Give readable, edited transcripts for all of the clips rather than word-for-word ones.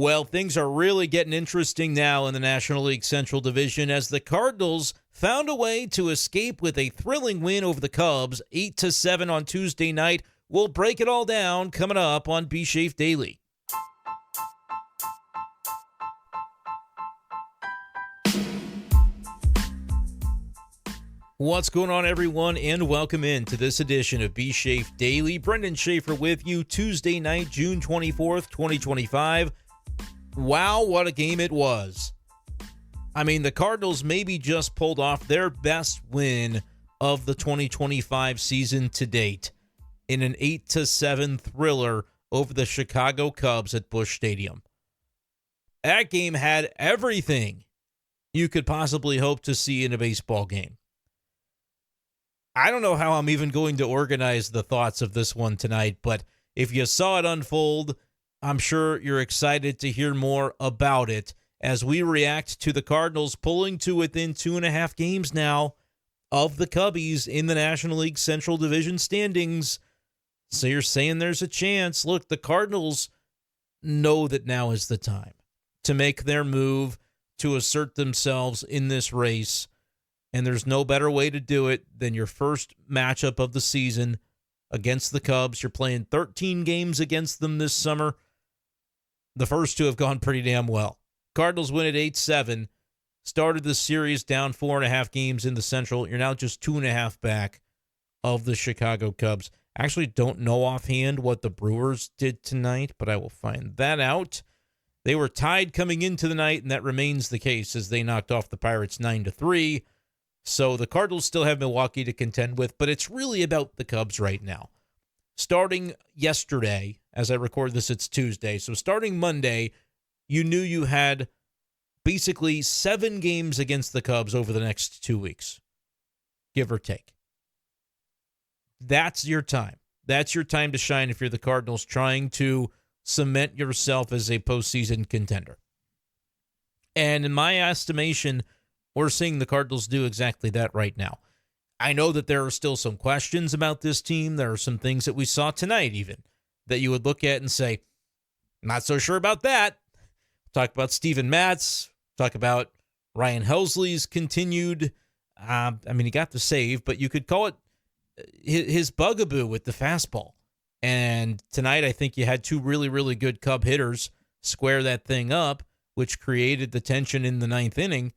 Well, things are really getting interesting now in the National League Central Division as the Cardinals found a way to escape with a thrilling win over the Cubs, 8-7 on Tuesday night. We'll break it all down coming up on B-Schaeff Daily. What's going on, everyone, and welcome in to this edition of B-Schaeff Daily. Brenden Schaeffer with you Tuesday night, June 24th, 2025. Wow, what a game it was. I mean, the Cardinals maybe just pulled off their best win of the 2025 season to date in an 8-7 thriller over the Chicago Cubs at Busch Stadium. That game had everything you could possibly hope to see in a baseball game. I don't know how I'm even going to organize the thoughts of this one tonight, but if you saw it unfold, I'm sure you're excited to hear more about it as we react to the Cardinals pulling to within 2.5 games now of the Cubbies in the National League Central Division standings. So you're saying there's a chance. Look, the Cardinals know that now is the time to make their move, to assert themselves in this race. And there's no better way to do it than your first matchup of the season against the Cubs. You're playing 13 games against them this summer. The first two have gone pretty damn well. Cardinals win at 8-7. Started the series down 4.5 games in the Central. You're now just 2.5 back of the Chicago Cubs. I actually don't know offhand what the Brewers did tonight, but I will find that out. They were tied coming into the night, and that remains the case as they knocked off the Pirates 9-3. So the Cardinals still have Milwaukee to contend with, but it's really about the Cubs right now. Starting yesterday, as I record this, it's Tuesday. So starting Monday, you knew you had basically 7 games against the Cubs over the next 2 weeks, give or take. That's your time. That's your time to shine if you're the Cardinals trying to cement yourself as a postseason contender. And in my estimation, we're seeing the Cardinals do exactly that right now. I know that there are still some questions about this team. There are some things that we saw tonight even that you would look at and say, not so sure about that. Talk about Steven Matz. Talk about Ryan Helsley's continued, he got the save, but you could call it his bugaboo with the fastball. And tonight I think you had 2 really, really good Cub hitters square that thing up, which created the tension in the 9th inning.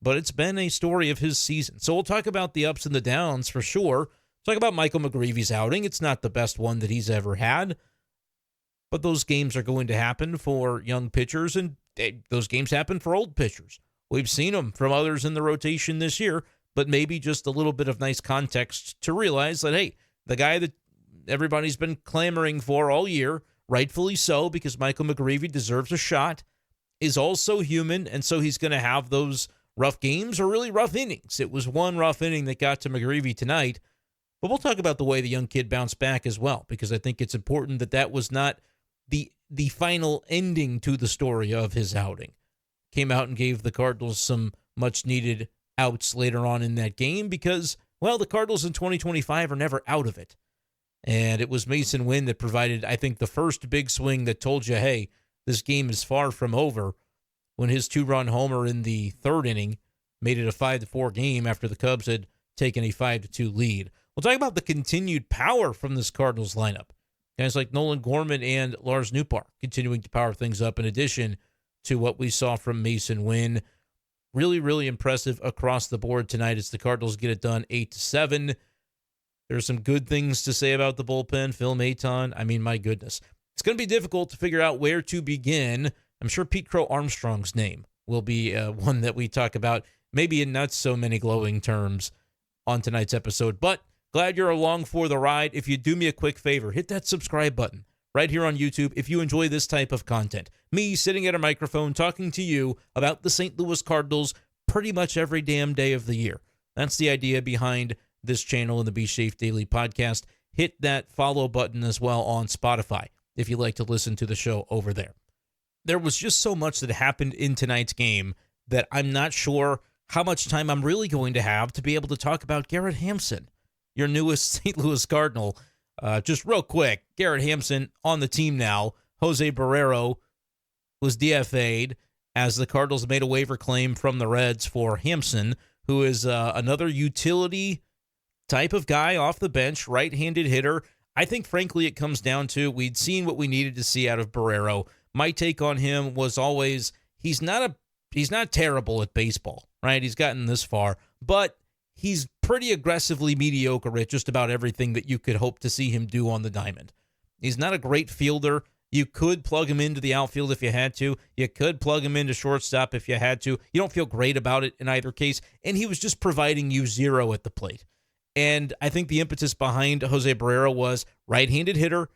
But it's been a story of his season. So we'll talk about the ups and the downs for sure. Talk about Michael McGreevy's outing. It's not the best one that he's ever had. But those games are going to happen for young pitchers, and those games happen for old pitchers. We've seen them from others in the rotation this year, but maybe just a little bit of nice context to realize that, hey, the guy that everybody's been clamoring for all year, rightfully so, because Michael McGreevy deserves a shot, is also human, and so he's going to have those rough games or really rough innings. It was one rough inning that got to McGreevy tonight, but we'll talk about the way the young kid bounced back as well, because I think it's important that that was not the final ending to the story of his outing. Came out and gave the Cardinals some much-needed outs later on in that game because, well, the Cardinals in 2025 are never out of it. And it was Masyn Winn that provided, I think, the first big swing that told you, hey, this game is far from over, when his 2-run homer in the 3rd inning made it a 5-4 game after the Cubs had taken a 5-2 lead. We'll talk about the continued power from this Cardinals lineup. Guys like Nolan Gorman and Lars Nootbaar continuing to power things up in addition to what we saw from Masyn Winn. Really, really impressive across the board tonight as the Cardinals get it done 8-7. There's some good things to say about the bullpen. Phil Maton, my goodness. It's going to be difficult to figure out where to begin. I'm sure Pete Crow-Armstrong's name will be one that we talk about, maybe in not so many glowing terms on tonight's episode. But glad you're along for the ride. If you do me a quick favor, hit that subscribe button right here on YouTube if you enjoy this type of content. Me sitting at a microphone talking to you about the St. Louis Cardinals pretty much every damn day of the year. That's the idea behind this channel and the B-Schaeff Daily Podcast. Hit that follow button as well on Spotify if you like to listen to the show over there. There was just so much that happened in tonight's game that I'm not sure how much time I'm really going to have to be able to talk about Garrett Hampson, your newest St. Louis Cardinal. Just real quick, Garrett Hampson on the team now. Jose Barrero was DFA'd as the Cardinals made a waiver claim from the Reds for Hampson, who is another utility type of guy off the bench, right-handed hitter. I think, frankly, it comes down to we'd seen what we needed to see out of Barrero. My take on him was always he's not terrible at baseball, right? He's gotten this far, but he's pretty aggressively mediocre at just about everything that you could hope to see him do on the diamond. He's not a great fielder. You could plug him into the outfield if you had to. You could plug him into shortstop if you had to. You don't feel great about it in either case, and he was just providing you zero at the plate. And I think the impetus behind Jose Barrero was right-handed hitter.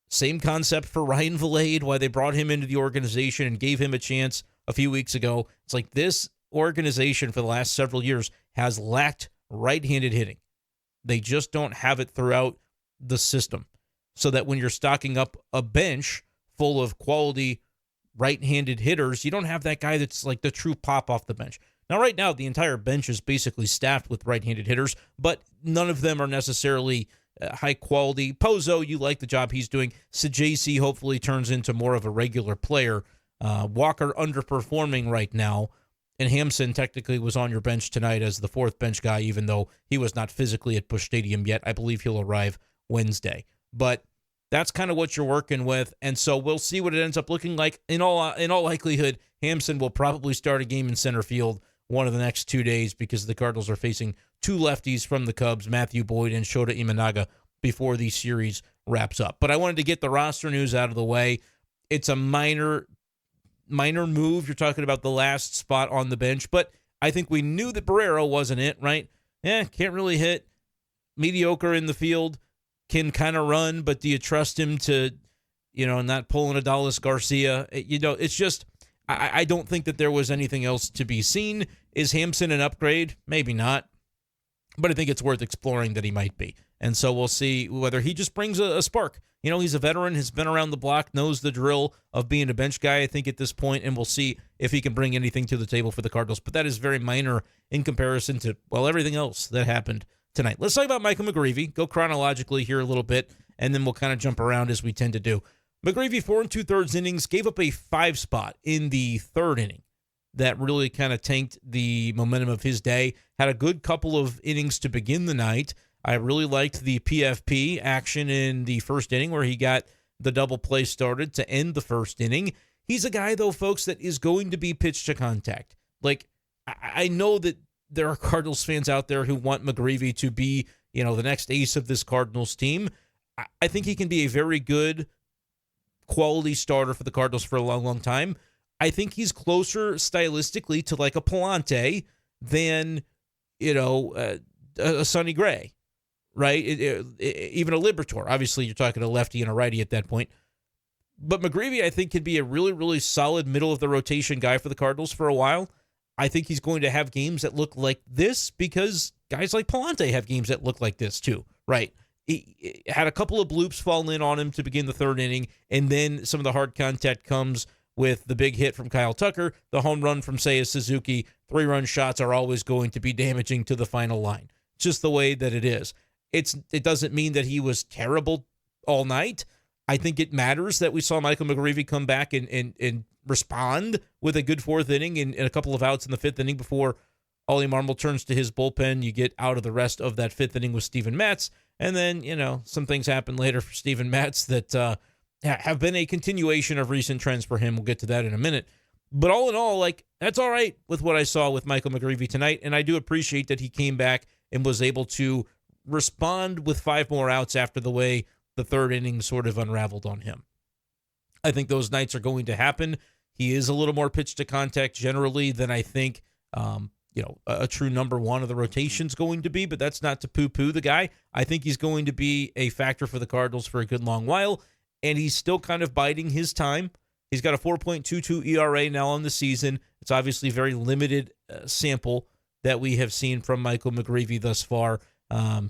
Same concept for Ryan Vilade, why they brought him into the organization and gave him a chance a few weeks ago. It's like this organization for the last several years has lacked right-handed hitting. They just don't have it throughout the system. So that when you're stocking up a bench full of quality right-handed hitters, you don't have that guy that's like the true pop off the bench. Now, right now, the entire bench is basically staffed with right-handed hitters, but none of them are necessarily high quality. Pozo, you like the job he's doing. Sajaci hopefully turns into more of a regular player. Walker underperforming right now. And Hampson technically was on your bench tonight as the fourth bench guy, even though he was not physically at Busch Stadium yet. I believe he'll arrive Wednesday. But that's kind of what you're working with, and so we'll see what it ends up looking like. In all likelihood, Hampson will probably start a game in center field one of the next 2 days because the Cardinals are facing two lefties from the Cubs, Matthew Boyd and Shota Imanaga, before the series wraps up. But I wanted to get the roster news out of the way. It's a minor move. You're talking about the last spot on the bench, but I think we knew that Barrero wasn't it, right? Can't really hit, mediocre in the field, can kind of run, but do you trust him to, not pull an Adolis Garcia? It's just, I don't think that there was anything else to be seen. Is Hampson an upgrade? Maybe not, but I think it's worth exploring that he might be. And so we'll see whether he just brings a spark. He's a veteran, has been around the block, knows the drill of being a bench guy, I think, at this point, and we'll see if he can bring anything to the table for the Cardinals. But that is very minor in comparison to, everything else that happened tonight. Let's talk about Michael McGreevy. Go chronologically here a little bit, and then we'll kind of jump around as we tend to do. McGreevy, 4 2/3 innings, gave up a 5 spot in the third inning. That really kind of tanked the momentum of his day. Had a good couple of innings to begin the night. I really liked the PFP action in the first inning where he got the double play started to end the first inning. He's a guy, though, folks, that is going to be pitch to contact. Like, I know that there are Cardinals fans out there who want McGreevy to be, the next ace of this Cardinals team. I think he can be a very good quality starter for the Cardinals for a long, long time. I think he's closer stylistically to like a Palante than, a Sonny Gray, right? Even a Liberatore. Obviously, you're talking a lefty and a righty at that point. But McGreevy, I think, can be a really, really solid middle-of-the-rotation guy for the Cardinals for a while. I think he's going to have games that look like this because guys like Palante have games that look like this too, right? He had a couple of bloops fall in on him to begin the third inning, and then some of the hard contact comes with the big hit from Kyle Tucker, the home run from Seiya Suzuki. 3-run shots are always going to be damaging to the final line. It's just the way that it is. It doesn't mean that he was terrible all night. I think it matters that we saw Michael McGreevy come back and respond with a good fourth inning and a couple of outs in the fifth inning before Ollie Marmol turns to his bullpen. You get out of the rest of that fifth inning with Steven Matz. And then, some things happen later for Steven Matz that have been a continuation of recent trends for him. We'll get to that in a minute. But all in all, that's all right with what I saw with Michael McGreevy tonight. And I do appreciate that he came back and was able to respond with 5 more outs after the way the third inning sort of unraveled on him. I think those nights are going to happen. He is a little more pitch to contact generally than I think, a true number one of the rotation is going to be, but that's not to poo-poo the guy. I think he's going to be a factor for the Cardinals for a good long while, and he's still kind of biding his time. He's got a 4.22 ERA now on the season. It's obviously a very limited sample that we have seen from Michael McGreevy thus far.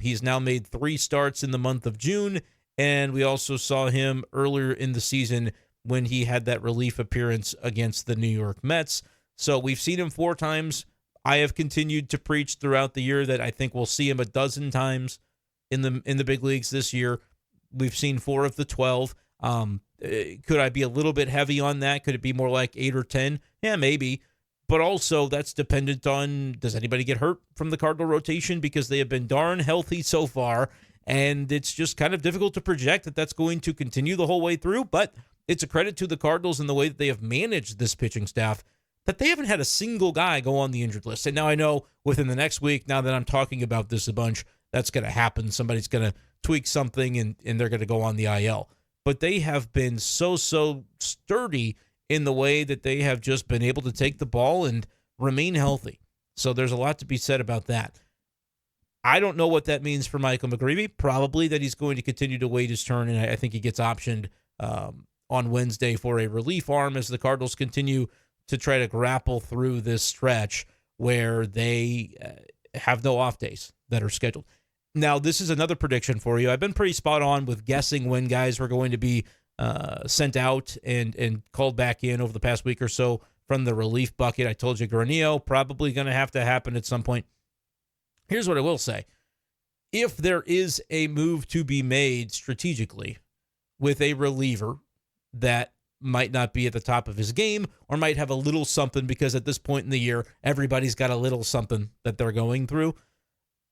He's now made 3 starts in the month of June, and we also saw him earlier in the season when he had that relief appearance against the New York Mets. So we've seen him 4 times. I have continued to preach throughout the year that I think we'll see him a dozen times in the big leagues this year. We've seen 4 of the 12. Could I be a little bit heavy on that? Could it be more like 8 or 10? Yeah, maybe. But also that's dependent on, does anybody get hurt from the Cardinal rotation? Because they have been darn healthy so far, and it's just kind of difficult to project that that's going to continue the whole way through. But it's a credit to the Cardinals in the way that they have managed this pitching staff, that they haven't had a single guy go on the injured list. And now I know within the next week, now that I'm talking about this a bunch, that's going to happen. Somebody's going to tweak something and they're going to go on the IL. But they have been so sturdy in the way that they have just been able to take the ball and remain healthy. So there's a lot to be said about that. I don't know what that means for Michael McGreevy. Probably that he's going to continue to wait his turn, and I think he gets optioned on Wednesday for a relief arm as the Cardinals continue to try to grapple through this stretch where they have no off days that are scheduled. Now, this is another prediction for you. I've been pretty spot on with guessing when guys were going to be sent out and called back in over the past week or so from the relief bucket. I told you Granillo probably going to have to happen at some point. Here's what I will say. If there is a move to be made strategically with a reliever that might not be at the top of his game or might have a little something, because at this point in the year, everybody's got a little something that they're going through,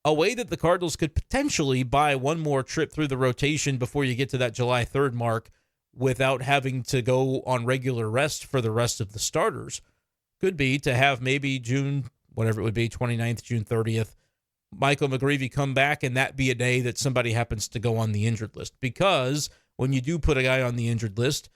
a way that the Cardinals could potentially buy one more trip through the rotation before you get to that July 3rd mark without having to go on regular rest for the rest of the starters could be to have maybe June, whatever it would be, 29th, June 30th, Michael McGreevy come back and that be a day that somebody happens to go on the injured list. Because when you do put a guy on the injured list,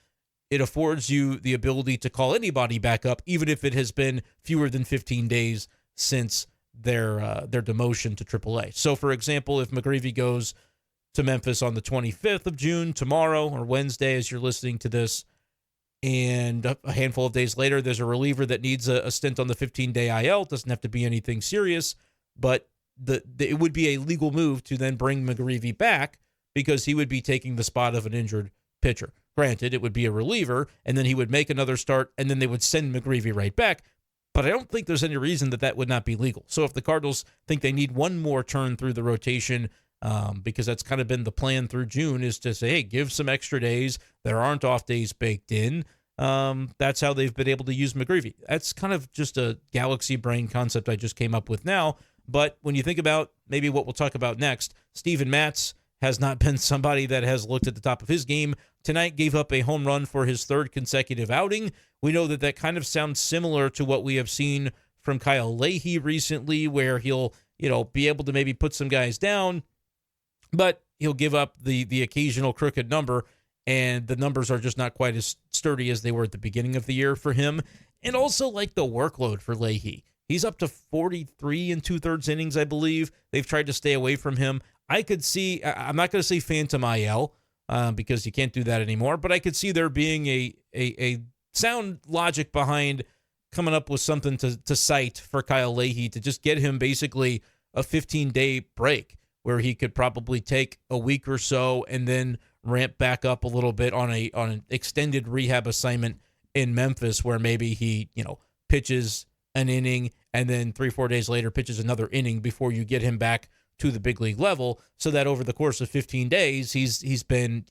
it affords you the ability to call anybody back up, even if it has been fewer than 15 days since their demotion to AAA. So, for example, if McGreevy goes to Memphis on the 25th of June, tomorrow or Wednesday as you're listening to this, and a handful of days later there's a reliever that needs a stint on the 15-day IL, it doesn't have to be anything serious, but it would be a legal move to then bring McGreevy back because he would be taking the spot of an injured pitcher. Granted, it would be a reliever, and then he would make another start, and then they would send McGreevy right back. But I don't think there's any reason that would not be legal. So if the Cardinals think they need one more turn through the rotation, because that's kind of been the plan through June, is to say, hey, give some extra days. There aren't off days baked in. That's how they've been able to use McGreevy. That's kind of just a galaxy brain concept I just came up with now. But when you think about maybe what we'll talk about next, Steven Matz has not been somebody that has looked at the top of his game. Tonight gave up a home run for his third consecutive outing. We know that kind of sounds similar to what we have seen from Kyle Leahy recently, where he'll, be able to maybe put some guys down, but he'll give up the occasional crooked number, and the numbers are just not quite as sturdy as they were at the beginning of the year for him. And also like the workload for Leahy. He's up to 43 2/3 innings, I believe. They've tried to stay away from him. I could see, I'm not going to say phantom IL, because you can't do that anymore, but I could see there being a sound logic behind coming up with something to cite for Kyle Leahy to just get him basically a 15-day break where he could probably take a week or so and then ramp back up a little bit on an extended rehab assignment in Memphis, where maybe he, pitches an inning and then 3-4 days later pitches another inning before you get him back to the big league level, so that over the course of 15 days, he's been,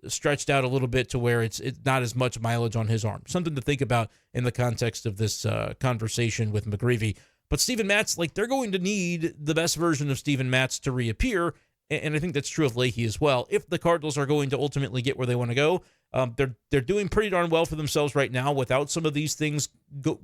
stretched out a little bit to where it's not as much mileage on his arm. Something to think about in the context of this conversation with McGreevy. But Steven Matz, they're going to need the best version of Steven Matz to reappear, and I think that's true of Leahy as well. If the Cardinals are going to ultimately get where they want to go, they're doing pretty darn well for themselves right now without some of these things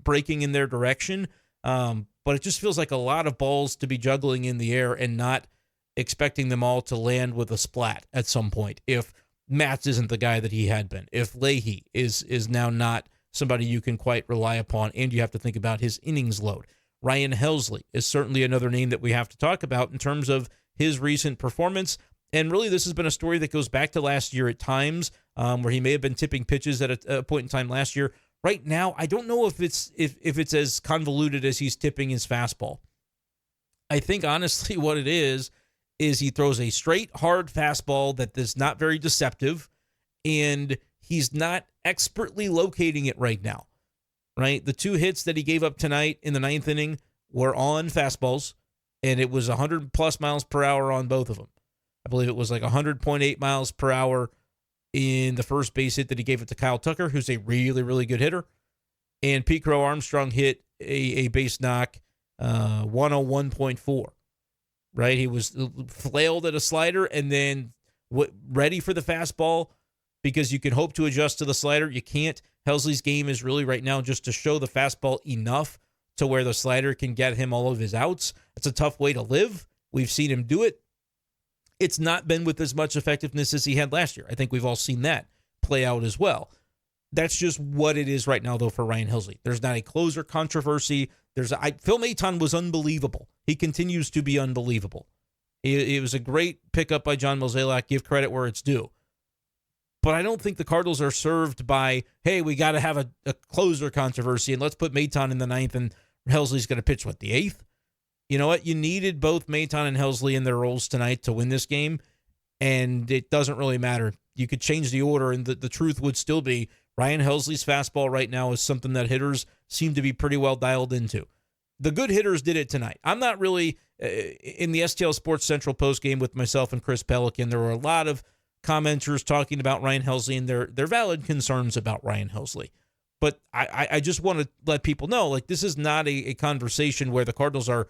breaking in their direction. But it just feels like a lot of balls to be juggling in the air and not expecting them all to land with a splat at some point. If Matz isn't the guy that he had been, if Leahy is now not somebody you can quite rely upon, and you have to think about his innings load. Ryan Helsley is certainly another name that we have to talk about in terms of his recent performance. And really, this has been a story that goes back to last year at times, where he may have been tipping pitches at a point in time last year. Right now, I don't know if it's as convoluted as he's tipping his fastball. I think, honestly, what it is he throws a straight, hard fastball that is not very deceptive, and he's not expertly locating it right now, right? The two hits that he gave up tonight in the ninth inning were on fastballs, and it was 100-plus miles per hour on both of them. I believe it was like 100.8 miles per hour in the first base hit that he gave it to Kyle Tucker, who's a really, really good hitter. And Pete Crow-Armstrong hit a base knock, 101.4, right? He was flailed at a slider and then ready for the fastball because you can hope to adjust to the slider. You can't. Helsley's game is really right now just to show the fastball enough to where the slider can get him all of his outs. It's a tough way to live. We've seen him do it. It's not been with as much effectiveness as he had last year. I think we've all seen that play out as well. That's just what it is right now, though, for Ryan Helsley. There's not a closer controversy. Phil Maton was unbelievable. He continues to be unbelievable. It was a great pickup by John Mozeliak. Give credit where it's due. But I don't think the Cardinals are served by, hey, we got to have a closer controversy, and let's put Maton in the ninth, and Helsley's going to pitch, the eighth? You know what? You needed both Maton and Helsley in their roles tonight to win this game, and it doesn't really matter. You could change the order, and the truth would still be Ryan Helsley's fastball right now is something that hitters seem to be pretty well dialed into. The good hitters did it tonight. I'm not really in the STL Sports Central postgame with myself and Chris Pelican. There were a lot of commenters talking about Ryan Helsley and their valid concerns about Ryan Helsley. But I just want to let people know, this is not a conversation where the Cardinals are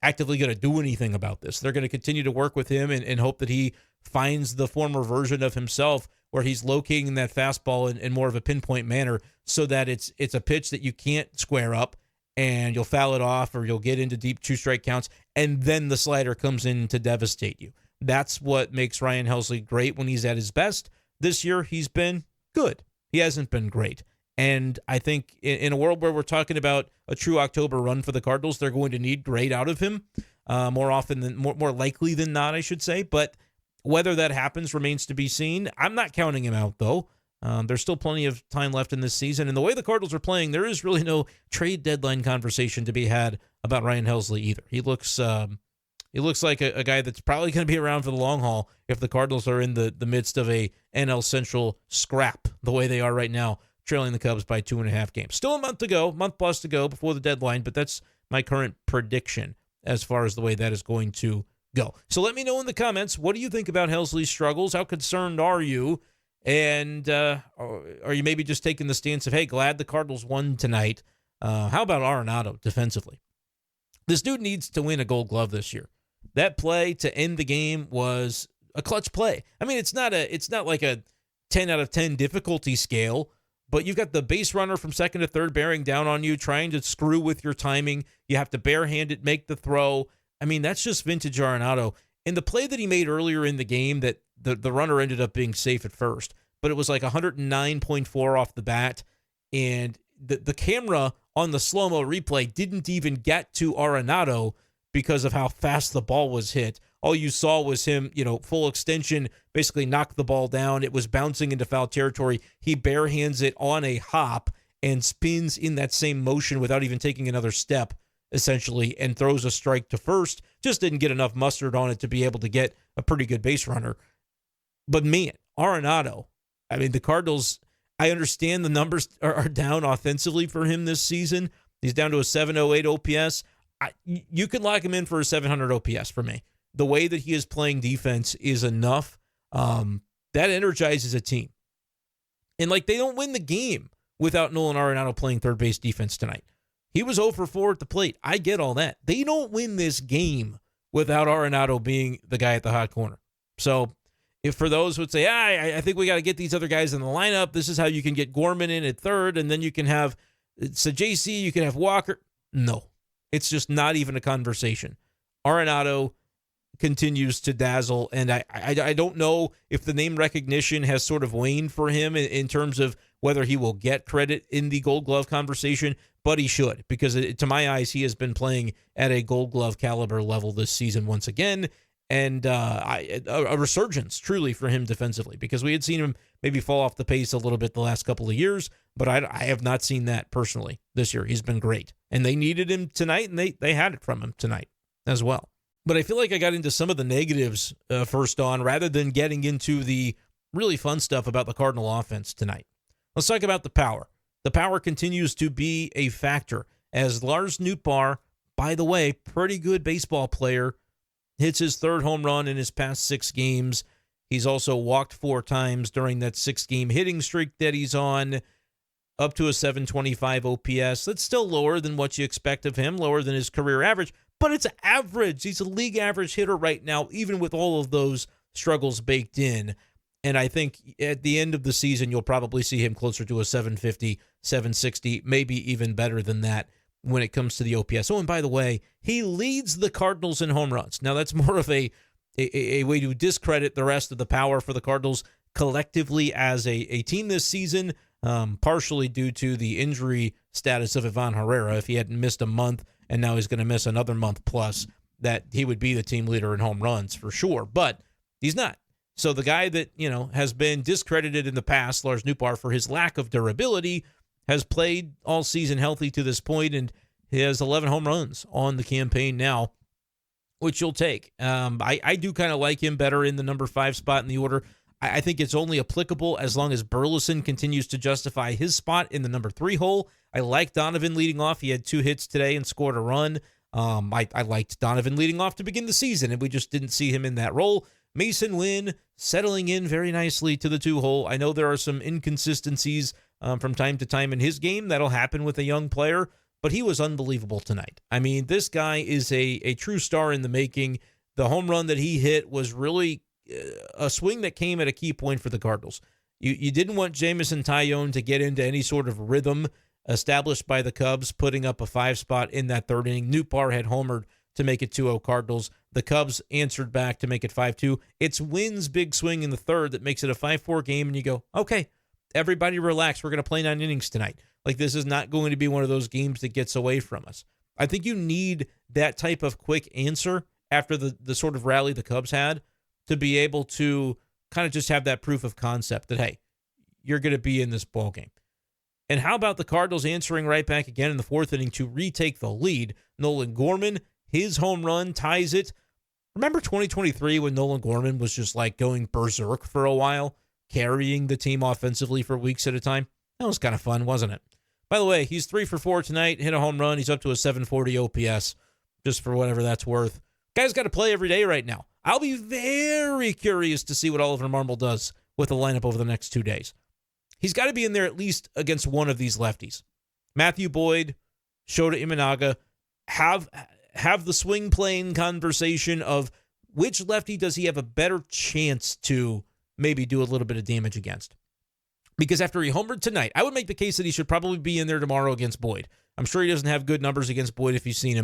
actively going to do anything about this. They're going to continue to work with him and hope that he finds the former version of himself where he's locating that fastball in more of a pinpoint manner so that it's a pitch that you can't square up and you'll foul it off or you'll get into deep 2-strike counts and then the slider comes in to devastate you. That's what makes Ryan Helsley great when he's at his best. This year, he's been good. He hasn't been great. And I think in a world where we're talking about a true October run for the Cardinals, they're going to need great out of him more likely than not, I should say. But whether that happens remains to be seen. I'm not counting him out, though. There's still plenty of time left in this season. And the way the Cardinals are playing, there is really no trade deadline conversation to be had about Ryan Helsley either. He looks like a guy that's probably going to be around for the long haul if the Cardinals are in the midst of a NL Central scrap the way they are right now, trailing the Cubs by 2.5 games. Still a month plus to go before the deadline, but that's my current prediction as far as the way that is going to go. So let me know in the comments, what do you think about Helsley's struggles? How concerned are you? And are you maybe just taking the stance of, hey, glad the Cardinals won tonight? How about Arenado defensively? This dude needs to win a Gold Glove this year. That play to end the game was a clutch play. I mean, it's not like a 10 out of 10 difficulty scale, but you've got the base runner from second to third bearing down on you, trying to screw with your timing. You have to barehand it, make the throw. I mean, that's just vintage Arenado. And the play that he made earlier in the game, that the runner ended up being safe at first, but it was like 109.4 off the bat, and the camera on the slow-mo replay didn't even get to Arenado because of how fast the ball was hit. All you saw was him, full extension, basically knock the ball down. It was bouncing into foul territory. He barehands it on a hop and spins in that same motion without even taking another step, essentially, and throws a strike to first. Just didn't get enough mustard on it to be able to get a pretty good base runner. But man, Arenado, I mean, the Cardinals, I understand the numbers are down offensively for him this season. He's down to a 708 OPS. You could lock him in for a 700 OPS for me. The way that he is playing defense is enough. That energizes a team. And they don't win the game without Nolan Arenado playing third base defense tonight. He was 0 for 4 at the plate. I get all that. They don't win this game without Arenado being the guy at the hot corner. So if for those who would say, I think we got to get these other guys in the lineup, this is how you can get Gorman in at third, and then you can have JC, you can have Walker. No, it's just not even a conversation. Arenado continues to dazzle, and I don't know if the name recognition has sort of waned for him in terms of whether he will get credit in the Gold Glove conversation, but he should, because to my eyes, he has been playing at a Gold Glove caliber level this season once again, and a resurgence truly for him defensively, because we had seen him maybe fall off the pace a little bit the last couple of years, but I have not seen that personally this year. He's been great, and they needed him tonight, and they had it from him tonight as well. But I feel like I got into some of the negatives first on, rather than getting into the really fun stuff about the Cardinal offense tonight. Let's talk about the power. The power continues to be a factor, as Lars Nootbaar, by the way, pretty good baseball player, hits his third home run in his past 6 games. He's also walked 4 times during that 6-game hitting streak that he's on, up to a 725 OPS. That's still lower than what you expect of him, lower than his career average, but it's average. He's a league average hitter right now, even with all of those struggles baked in. And I think at the end of the season, you'll probably see him closer to a 750, 760, maybe even better than that when it comes to the OPS. Oh, and by the way, he leads the Cardinals in home runs. Now, that's more of a way to discredit the rest of the power for the Cardinals collectively as a team this season, partially due to the injury status of Ivan Herrera. If he hadn't missed a month and now he's going to miss another month plus, that he would be the team leader in home runs for sure, but he's not. So the guy that, has been discredited in the past, Lars Nootbaar, for his lack of durability, has played all season healthy to this point, and he has 11 home runs on the campaign now, which you'll take. I do kind of like him better in the number 5 spot in the order. I think it's only applicable as long as Burleson continues to justify his spot in the number 3 hole. I like Donovan leading off. He had 2 hits today and scored a run. I liked Donovan leading off to begin the season, and we just didn't see him in that role. Masyn Winn settling in very nicely to the 2 hole. I know there are some inconsistencies from time to time in his game. That'll happen with a young player, but he was unbelievable tonight. I mean, this guy is a true star in the making. The home run that he hit was really a swing that came at a key point for the Cardinals. You didn't want Jameson Taillon to get into any sort of rhythm established by the Cubs, putting up a 5 spot in that 3rd inning. Nootbaar had homered to make it 2-0 Cardinals. The Cubs answered back to make it 5-2. It's Wynn's big swing in the 3rd that makes it a 5-4 game, and you go, okay, everybody relax. We're going to play 9 innings tonight. Like, this is not going to be one of those games that gets away from us. I think you need that type of quick answer after the sort of rally the Cubs had to be able to kind of just have that proof of concept that, hey, you're going to be in this ball game. And how about the Cardinals answering right back again in the 4th inning to retake the lead? Nolan Gorman, his home run ties it. Remember 2023 when Nolan Gorman was just like going berserk for a while, carrying the team offensively for weeks at a time? That was kind of fun, wasn't it? By the way, he's 3 for 4 tonight, hit a home run. He's up to a 740 OPS, just for whatever that's worth. Guy's got to play every day right now. I'll be very curious to see what Oliver Marmol does with the lineup over the next 2 days. He's got to be in there at least against one of these lefties. Matthew Boyd, Shota Imanaga, have the swing playing conversation of which lefty does he have a better chance to maybe do a little bit of damage against. Because after he homered tonight, I would make the case that he should probably be in there tomorrow against Boyd. I'm sure he doesn't have good numbers against Boyd if you've seen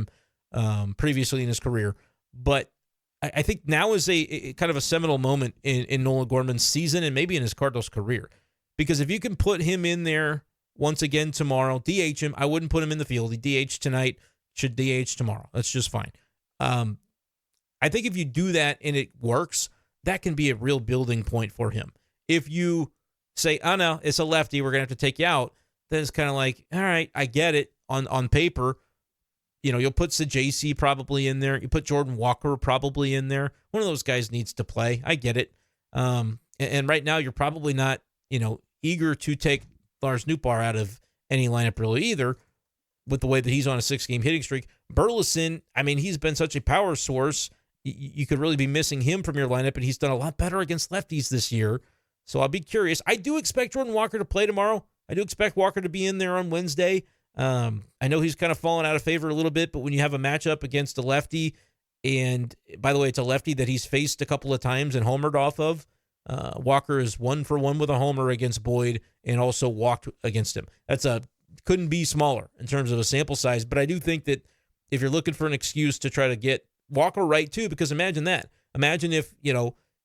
him previously in his career. But I think now is a kind of a seminal moment in Nolan Gorman's season and maybe in his Cardinals career. Because if you can put him in there once again tomorrow, DH him. I wouldn't put him in the field. He DH tonight, should DH tomorrow. That's just fine. I think if you do that and it works, that can be a real building point for him. If you say, oh no, it's a lefty, we're going to have to take you out, then it's kind of like, all right, I get it on paper. You'll put JC probably in there. You put Jordan Walker probably in there. One of those guys needs to play. I get it. And right now you're probably not, eager to take Lars Nootbaar out of any lineup really either, with the way that he's on a 6-game hitting streak. Burleson, I mean, he's been such a power source. You could really be missing him from your lineup, and he's done a lot better against lefties this year. So I'll be curious. I do expect Jordan Walker to play tomorrow. I do expect Walker to be in there on Wednesday. I know he's kind of fallen out of favor a little bit, but when you have a matchup against a lefty, and by the way, it's a lefty that he's faced a couple of times and homered off of, Walker is 1 for 1 with a homer against Boyd and also walked against him. Couldn't be smaller in terms of a sample size, but I do think that if you're looking for an excuse to try to get Walker right too, because imagine that. Imagine if,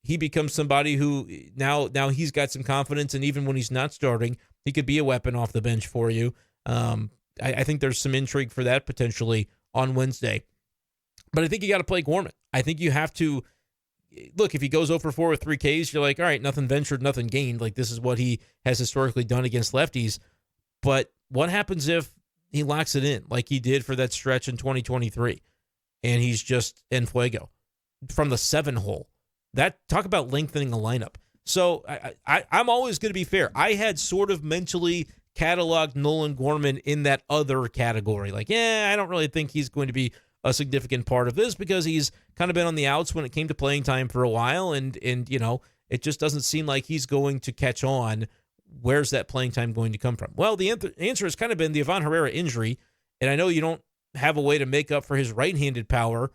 he becomes somebody who now he's got some confidence, and even when he's not starting, he could be a weapon off the bench for you. I think there's some intrigue for that potentially on Wednesday. But I think you got to play Gorman. I think you have to look, if he goes 0 for 4 with 3 Ks, you're like, all right, nothing ventured, nothing gained. Like, this is what he has historically done against lefties. But what happens if he locks it in like he did for that stretch in 2023 and he's just en fuego from the 7 hole? Talk about lengthening a lineup. So I'm always going to be fair. I had sort of mentally cataloged Nolan Gorman in that other category. Like, I don't really think he's going to be a significant part of this because he's kind of been on the outs when it came to playing time for a while. And it just doesn't seem like he's going to catch on. Where's that playing time going to come from? Well, the answer has kind of been the Ivan Herrera injury, and I know you don't have a way to make up for his right-handed power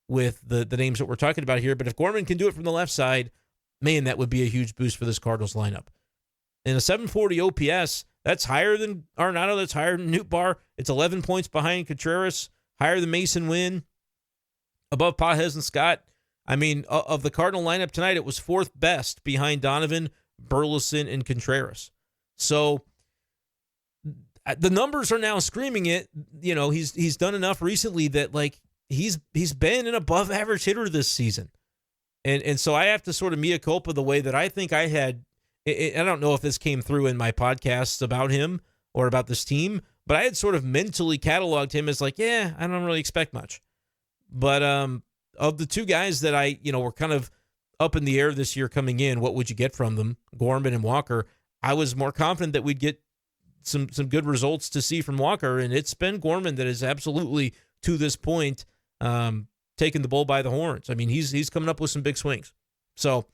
with the names that we're talking about here, but if Gorman can do it from the left side, man, that would be a huge boost for this Cardinals lineup. In a 740 OPS, that's higher than Arenado, that's higher than Nootbaar. It's 11 points behind Contreras, higher than Masyn Winn, above Pages and Scott. I mean, of the Cardinal lineup tonight, it was fourth best behind Donovan, Burleson, and Contreras. So the numbers are now screaming it. You know, he's done enough recently that, like, he's been an above average hitter this season. And so I have to sort of mea culpa the way that I think I had. I don't know if this came through in my podcasts about him or about this team, but I had sort of mentally cataloged him as like, yeah, I don't really expect much. But of the two guys that I, were kind of up in the air this year coming in, what would you get from them, Gorman and Walker? I was more confident that we'd get some good results to see from Walker, and it's been Gorman that is absolutely, to this point, taking the bull by the horns. I mean, he's coming up with some big swings. So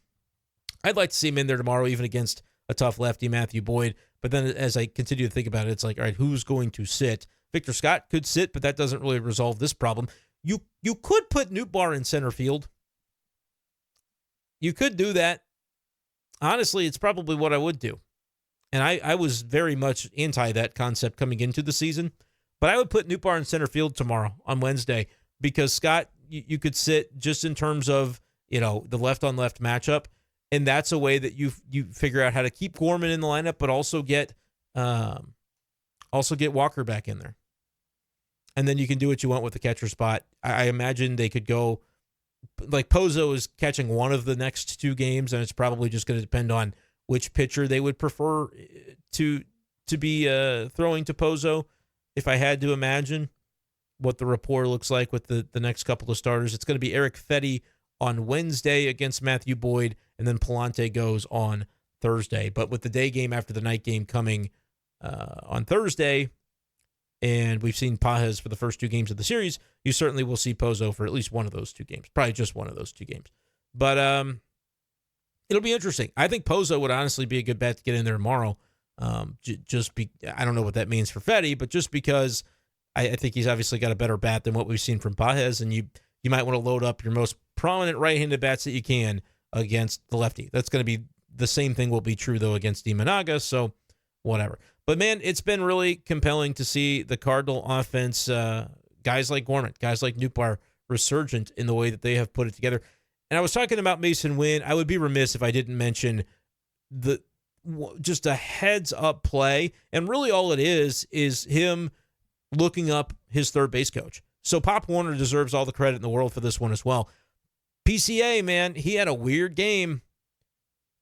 I'd like to see him in there tomorrow, even against a tough lefty, Matthew Boyd. But then as I continue to think about it, it's like, all right, who's going to sit? Victor Scott could sit, but that doesn't really resolve this problem. You could put Nootbaar in center field. You could do that. Honestly, it's probably what I would do. And I was very much anti that concept coming into the season. But I would put Nootbaar in center field tomorrow on Wednesday because Scott, you could sit just in terms of, the left-on-left matchup. And that's a way that you figure out how to keep Gorman in the lineup, but also get Walker back in there. And then you can do what you want with the catcher spot. I imagine they could go, like Pozo is catching one of the next two games, and it's probably just going to depend on which pitcher they would prefer to be throwing to Pozo. If I had to imagine what the rapport looks like with the next couple of starters, it's going to be Eric Fetty on Wednesday against Matthew Boyd, and then Palante goes on Thursday. But with the day game after the night game coming on Thursday, and we've seen Pages for the first two games of the series, you certainly will see Pozo for at least one of those two games. Probably just one of those two games. But it'll be interesting. I think Pozo would honestly be a good bet to get in there tomorrow. I don't know what that means for Fetty, but just because I think he's obviously got a better bat than what we've seen from Pages, and you might want to load up your most prominent right-handed bats that you can against the lefty. That's going to be the same thing will be true, though, against Imanaga, so whatever. But, man, it's been really compelling to see the Cardinal offense, guys like Gorman, guys like Nootbaar, resurgent in the way that they have put it together. And I was talking about Masyn Winn. I would be remiss if I didn't mention just a heads-up play, and really all it is him looking up his third base coach. So Pop Warner deserves all the credit in the world for this one as well. PCA, man, he had a weird game.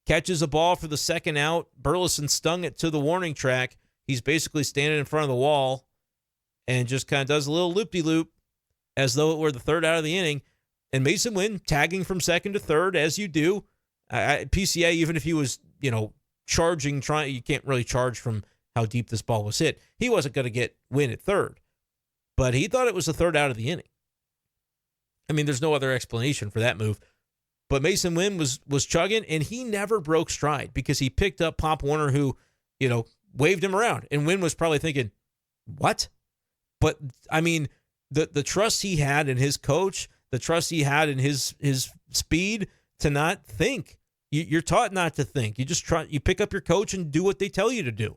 Catches a ball for the second out. Burleson stung it to the warning track. He's basically standing in front of the wall and just kind of does a little loop-de-loop as though it were the third out of the inning. And Masyn Winn tagging from second to third, as you do. PCA, even if he was, charging, you can't really charge from how deep this ball was hit. He wasn't going to get Winn at third. But he thought it was the third out of the inning. I mean, there's no other explanation for that move. But Masyn Winn was chugging, and he never broke stride because he picked up Pop Warner, who, waved him around. And Winn was probably thinking, what? But, I mean, the trust he had in his coach, the trust he had in his speed to not think. You're taught not to think. You pick up your coach and do what they tell you to do.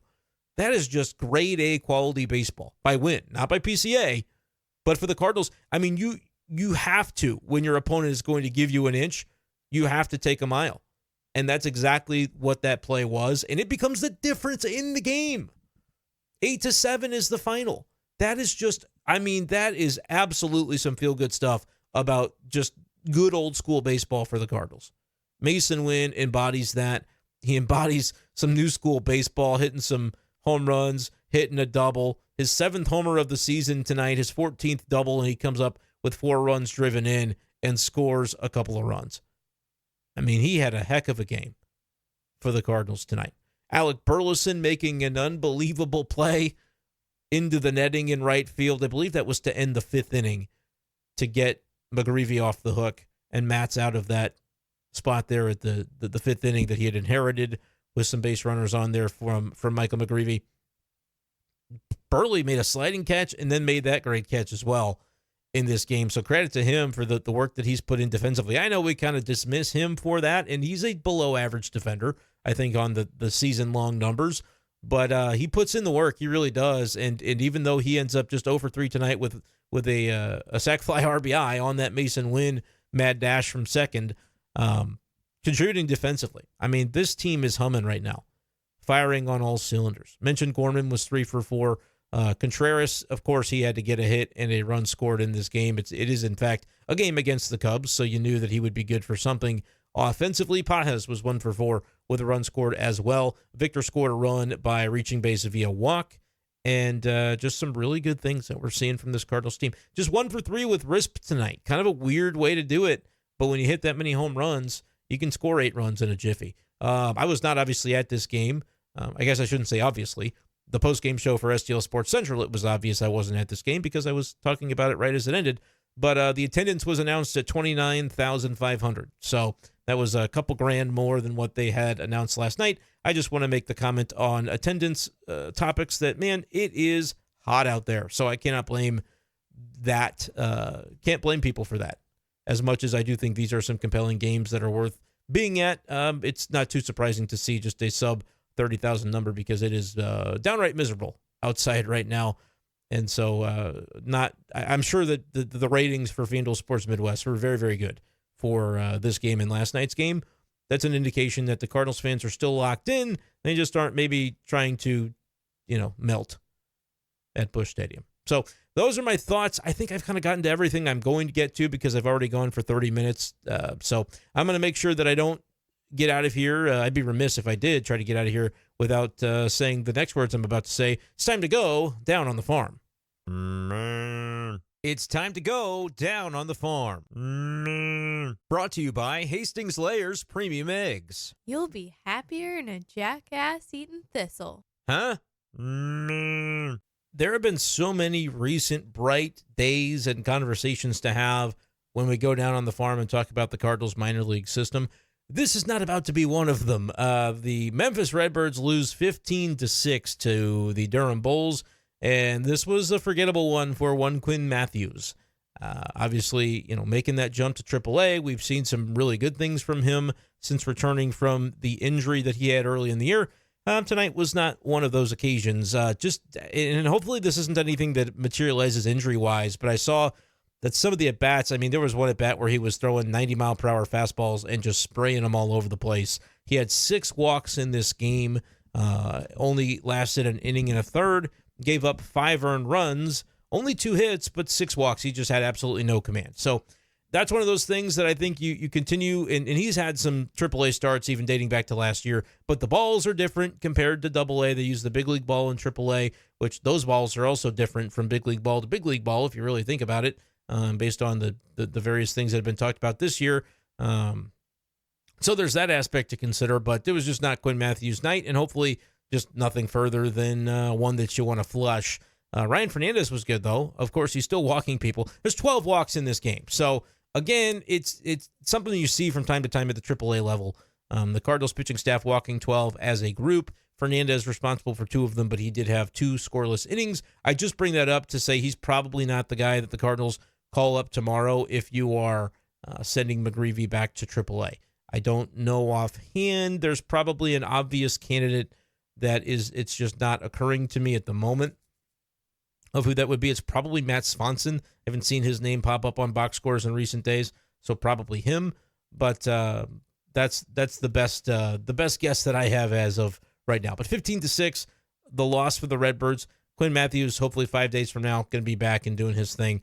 That is just grade A quality baseball by Winn, not by PCA. But for the Cardinals, I mean, you have to, when your opponent is going to give you an inch, you have to take a mile. And that's exactly what that play was. And it becomes the difference in the game. 8-7 is the final. That is just, that is absolutely some feel-good stuff about just good old school baseball for the Cardinals. Masyn Winn embodies that. He embodies some new school baseball, hitting some home runs, hitting a double. His 7th homer of the season tonight, his 14th double, and he comes up with 4 runs driven in and scores a couple of runs. I mean, he had a heck of a game for the Cardinals tonight. Alec Burleson making an unbelievable play into the netting in right field. I believe that was to end the 5th inning to get McGreevy off the hook and Matz out of that spot there at the fifth inning that he had inherited with some base runners on there from Michael McGreevy. Burley made a sliding catch and then made that great catch as well in this game. So credit to him for the work that he's put in defensively. I know we kind of dismiss him for that, and he's a below average defender, I think, on the season-long numbers. But he puts in the work. He really does. And even though he ends up just 0 for 3 tonight with a sac fly RBI on that Masyn Winn mad dash from second, contributing defensively. I mean, this team is humming right now, firing on all cylinders. Mentioned Gorman was 3 for 4. Contreras, of course, he had to get a hit and a run scored in this game. It is, in fact, a game against the Cubs, so you knew that he would be good for something offensively. Pages was 1 for 4 with a run scored as well. Victor scored a run by reaching base via walk, and just some really good things that we're seeing from this Cardinals team. Just 1 for 3 with RISP tonight. Kind of a weird way to do it, but when you hit that many home runs, you can score 8 runs in a jiffy. I was not obviously at this game. I guess I shouldn't say obviously. The post-game show for STL Sports Central, it was obvious I wasn't at this game because I was talking about it right as it ended. But the attendance was announced at 29,500. So that was a couple grand more than what they had announced last night. I just want to make the comment on attendance topics that, man, it is hot out there. So I cannot blame that. Can't blame people for that. As much as I do think these are some compelling games that are worth being at, it's not too surprising to see just a sub 30,000 number because it is downright miserable outside right now. And so I'm sure that the ratings for FanDuel Sports Midwest were very, very good for this game and last night's game. That's an indication that the Cardinals fans are still locked in. They just aren't maybe trying to, melt at Busch Stadium. So those are my thoughts. I think I've kind of gotten to everything I'm going to get to because I've already gone for 30 minutes. So I'm going to make sure that I don't get out of here. I'd be remiss if I did try to get out of here without saying the next words I'm about to say. It's time to go down on the farm. It's time to go down on the farm. Brought to you by Hastings Layers Premium Eggs. You'll be happier than a jackass eating thistle. Huh? There have been so many recent bright days and conversations to have when we go down on the farm and talk about the Cardinals minor league system. This is not about to be one of them. The Memphis Redbirds lose 15-6 to the Durham Bulls, and this was a forgettable one for one Quinn Matthews. Obviously, making that jump to AAA, we've seen some really good things from him since returning from the injury that he had early in the year. Tonight was not one of those occasions. And hopefully this isn't anything that materializes injury-wise, but I saw that some of the at-bats, there was one at-bat where he was throwing 90-mile-per-hour fastballs and just spraying them all over the place. He had 6 walks in this game, only lasted an inning and a third, gave up 5 earned runs, only 2 hits, but 6 walks. He just had absolutely no command. So that's one of those things that I think you continue, and he's had some AAA starts even dating back to last year, but the balls are different compared to AA. They use the big league ball in AAA, which those balls are also different from big league ball to big league ball if you really think about it. Based on the various things that have been talked about this year. So there's that aspect to consider, but it was just not Quinn Matthews' night, and hopefully just nothing further than one that you want to flush. Ryan Fernandez was good, though. Of course, he's still walking people. There's 12 walks in this game. So, again, it's something you see from time to time at the AAA level. The Cardinals pitching staff walking 12 as a group. Fernandez responsible for 2 of them, but he did have 2 scoreless innings. I just bring that up to say he's probably not the guy that the Cardinals call up tomorrow if you are sending McGreevy back to AAA. I don't know offhand. There's probably an obvious candidate it's just not occurring to me at the moment of who that would be. It's probably Matt Swanson. I haven't seen his name pop up on box scores in recent days, so probably him. But that's the best guess that I have as of right now. But 15-6, the loss for the Redbirds. Quinn Matthews, hopefully 5 days from now, going to be back and doing his thing.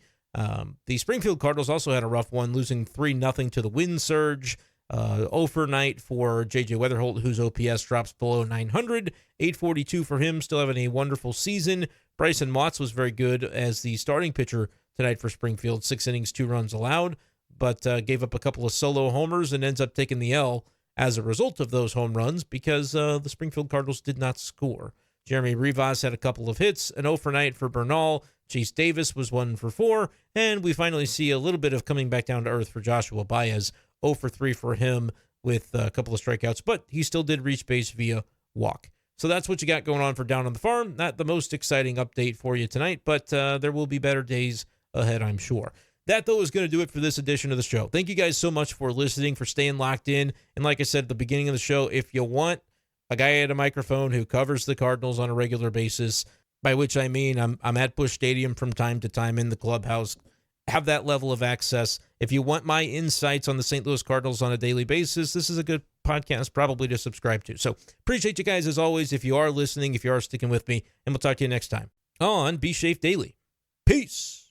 The Springfield Cardinals also had a rough one, losing 3-0 to the Wind Surge. 0 for night for J.J. Weatherholt, whose OPS drops below 900. 842 for him, still having a wonderful season. Bryson Motts was very good as the starting pitcher tonight for Springfield. 6 innings, 2 runs allowed, but gave up a couple of solo homers and ends up taking the L as a result of those home runs because the Springfield Cardinals did not score. Jeremy Rivas had a couple of hits, an 0 for night for Bernal. Chase Davis was 1 for 4, and we finally see a little bit of coming back down to earth for Joshua Baez. 0 for 3 for him with a couple of strikeouts, but he still did reach base via walk. So that's what you got going on for Down on the Farm. Not the most exciting update for you tonight, but there will be better days ahead, I'm sure. That, though, is going to do it for this edition of the show. Thank you guys so much for listening, for staying locked in. And like I said at the beginning of the show, if you want a guy at a microphone who covers the Cardinals on a regular basis, by which I mean I'm at Busch Stadium from time to time in the clubhouse, have that level of access. If you want my insights on the St. Louis Cardinals on a daily basis, this is a good podcast probably to subscribe to. So appreciate you guys as always. If you are listening, if you are sticking with me, and we'll talk to you next time on B-Schaeff Daily. Peace.